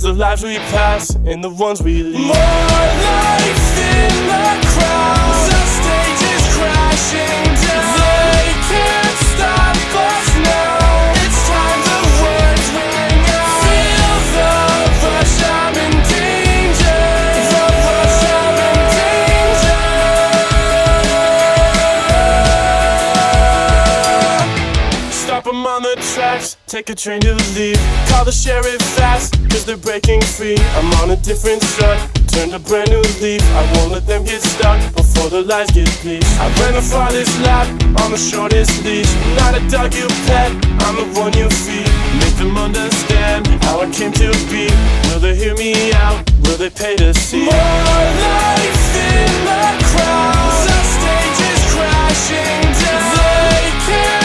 The lives we pass and the ones we lead. More life in the crowd. The stage is crashing down. They can't stop us now. It's time the words ring out. Feel the rush, I'm in danger. The rush, I'm in danger. Stop 'em on the tracks, take a train to leave. Call the sheriff fast, cause they're breaking free. I'm on a different strut, turned a brand new leaf. I won't let them get stuck before the lies get bleached. I ran the farthest lap on the shortest leash. Not a dog you pet, I'm the one you feed. Make them understand how I came to be. Will they hear me out? Will they pay to see? More life in the crowd. The stage is crashing down. They can't